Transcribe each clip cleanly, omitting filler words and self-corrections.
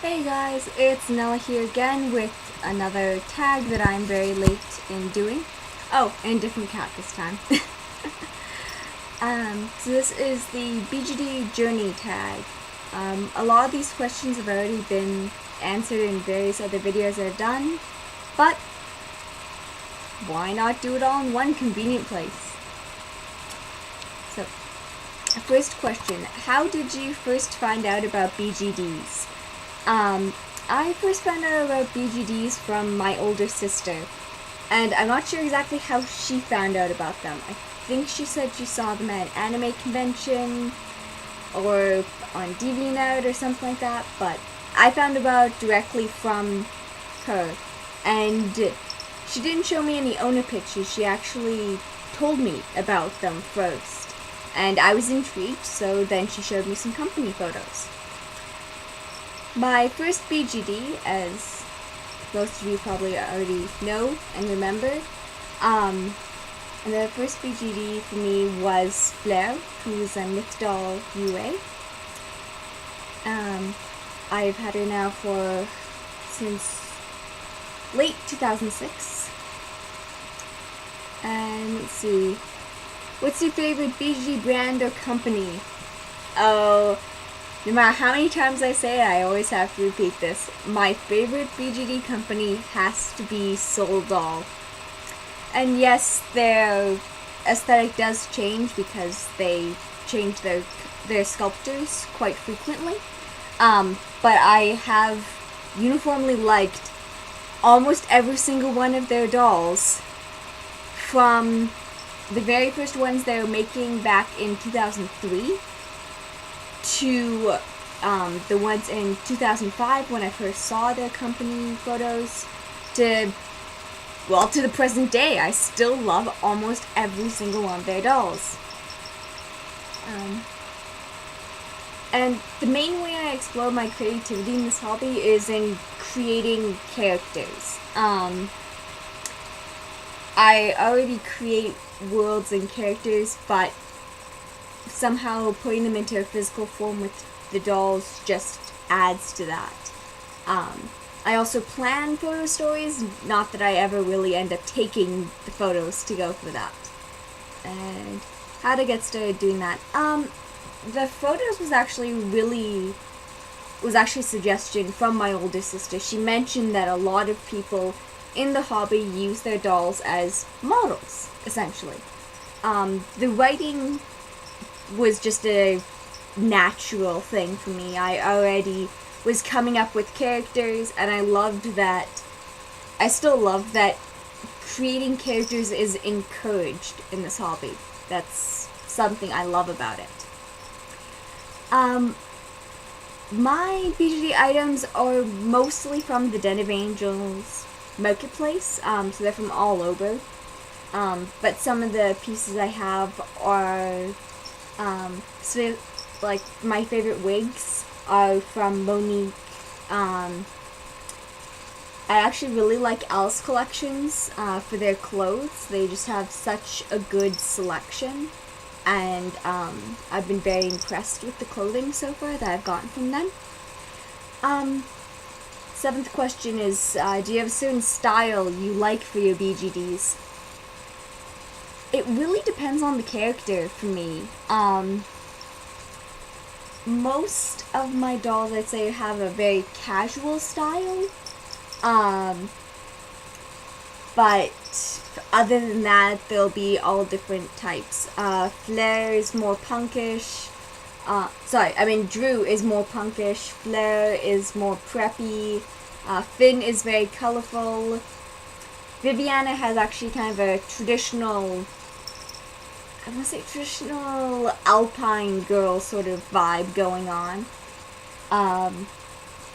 Hey guys, it's Nella here again with another tag that I'm very late in doing. Oh, and different cat this time. So this is the BJD Journey Tag. A lot of these questions have already been answered in various other videos I've done, but why not do it all in one convenient place? So, first question, how did you first find out about BGDs? I first found out about BGDs from my older sister, and I'm not sure exactly how she found out about them. I think she said she saw them at an anime convention or on DeviantArt or something like that, but I found about it directly from her, and she didn't show me any owner pictures. She actually told me about them first, and I was intrigued, so then she showed me some company photos. My first BGD, as most of you probably already know and remember, the first BGD for me was Flair, who's a Myth Doll UA. I've had her now since late 2006. And let's see, what's your favorite BGD brand or company? Oh, no matter how many times I say it, I always have to repeat this. My favorite BGD company has to be Soul Doll. And yes, their aesthetic does change because they change their sculptors quite frequently. But I have uniformly liked almost every single one of their dolls, from the very first ones they were making back in 2003 to the ones in 2005 when I first saw their company photos, to the present day. I still love almost every single one of their dolls. And the main way I explore my creativity in this hobby is in creating characters. I already create worlds and characters, but somehow putting them into a physical form with the dolls just adds to that. I also plan photo stories, not that I ever really end up taking the photos to go for that. And how to get started doing that? The photos was actually a suggestion from my older sister. She mentioned that a lot of people in the hobby use their dolls as models, essentially. The writing was just a natural thing for me. I already was coming up with characters, and I still love that creating characters is encouraged in this hobby. That's something I love about it. My BGD items are mostly from the Den of Angels marketplace, so they're from all over. But some of the pieces I have are like my favorite wigs are from Monique. I actually really like Alice collections for their clothes. They just have such a good selection, and I've been very impressed with the clothing so far that I've gotten from them. Seventh question is, do you have a certain style you like for your BGDs? It really depends on the character for me. Most of my dolls, I'd say, have a very casual style. But other than that, there'll be all different types. Flair is more punkish. Drew is more punkish. Flair is more preppy. Finn is very colorful. Viviana has actually kind of a traditional alpine girl sort of vibe going on.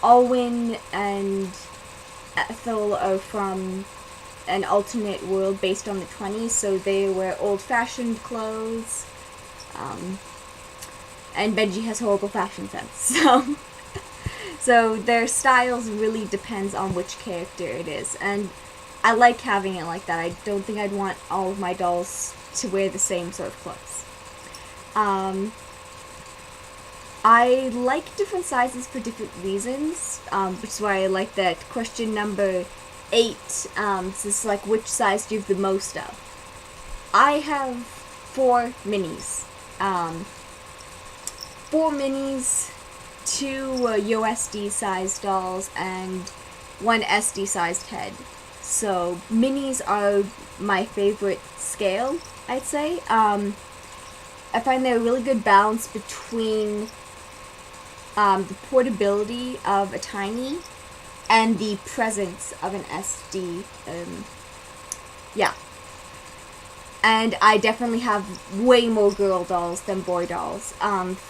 Alwyn and Ethel are from an alternate world based on the 20s, so they wear old-fashioned clothes. And Benji has horrible fashion sense, so their styles really depends on which character it is, and I like having it like that. I don't think I'd want all of my dolls to wear the same sort of clothes. I like different sizes for different reasons, which is why I like that question number 8. This is like, which size do you have the most of? I have 4 minis. 4 minis, 2 USD sized dolls, and 1 SD sized head. So minis are my favorite scale, I'd say. I find they're a really good balance between the portability of a tiny and the presence of an SD. Yeah. And I definitely have way more girl dolls than boy dolls.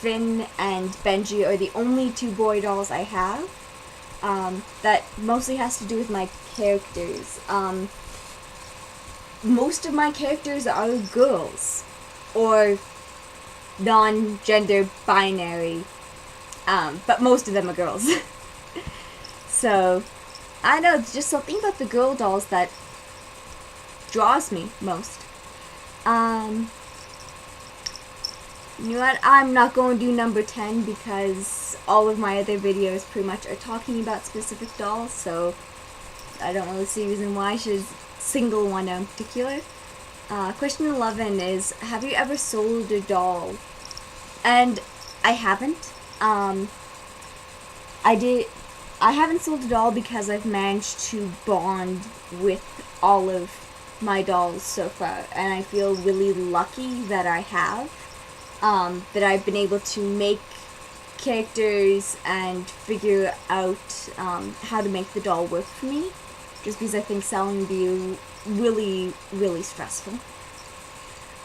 Finn and Benji are the only 2 boy dolls I have. That mostly has to do with my characters. Most of my characters are girls, or non-gender binary, but most of them are girls. So, I know, it's just something about the girl dolls that draws me most. You know what, I'm not going to do number 10 because all of my other videos pretty much are talking about specific dolls, so I don't really see a reason why I should single one in particular. Question 11 is, have you ever sold a doll? And I haven't. I haven't sold a doll because I've managed to bond with all of my dolls so far, and I feel really lucky that I have. That I've been able to make characters and figure out how to make the doll work for me, just because I think selling would be really, really stressful.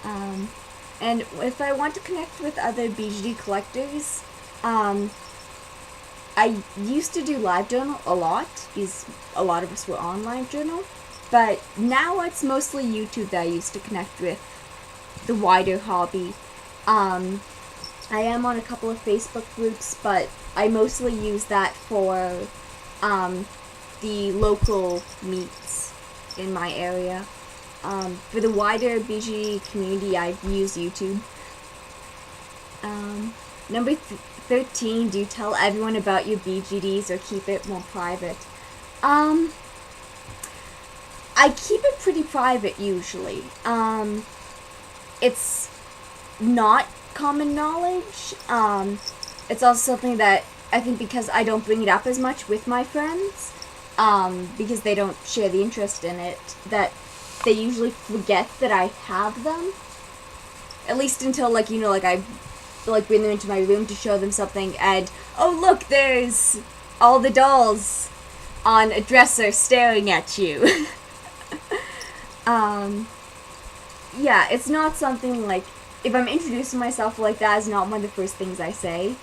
And if I want to connect with other BJD collectors, I used to do live journal a lot, because a lot of us were on live journal, but now it's mostly YouTube that I used to connect with the wider hobby. I am on a couple of Facebook groups, but I mostly use that for the local meets in my area. For the wider BG community, I use YouTube. Number 13, do you tell everyone about your BGDs or keep it more private? I keep it pretty private usually. It's not common knowledge. It's also something that I think, because I don't bring it up as much with my friends, because they don't share the interest in it, that they usually forget that I have them. At least until, like, you know, like I bring them into my room to show them something, and oh look, there's all the dolls on a dresser staring at you. Yeah, it's not something like, if I'm introducing myself like that, is not one of the first things I say.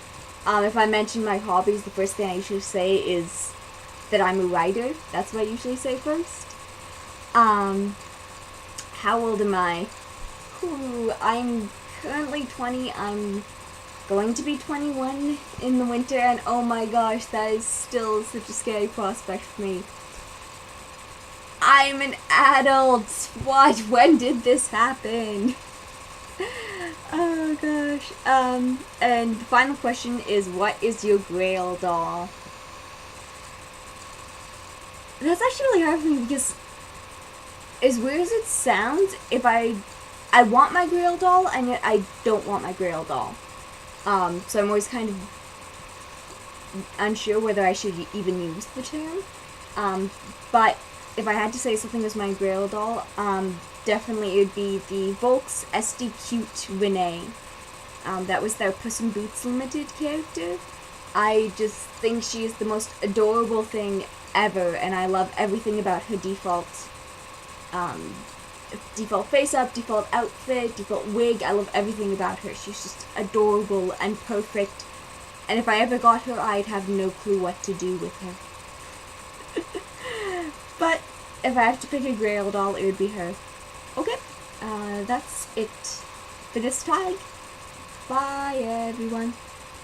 If I mention my hobbies, the first thing I usually say is that I'm a writer. That's what I usually say first. How old am I? Ooh, I'm currently 20. I'm going to be 21 in the winter, and oh my gosh, that is still such a scary prospect for me. I'm an adult! What? When did this happen? Oh gosh. And the final question is, what is your Grail doll? That's actually really hard for me, because as weird as it sounds, if I want my Grail doll, and yet I don't want my Grail doll. So I'm always kind of unsure whether I should even use the term. But if I had to say something as my Grail doll, definitely it would be the Volks SD Cute Renee. That was their Puss in Boots Limited character. I just think she is the most adorable thing ever, and I love everything about her default face-up, default outfit, default wig. I love everything about her. She's just adorable and perfect, and if I ever got her, I'd have no clue what to do with her. But if I have to pick a Grail doll, it would be her. Okay, that's it for this tag. Bye, everyone.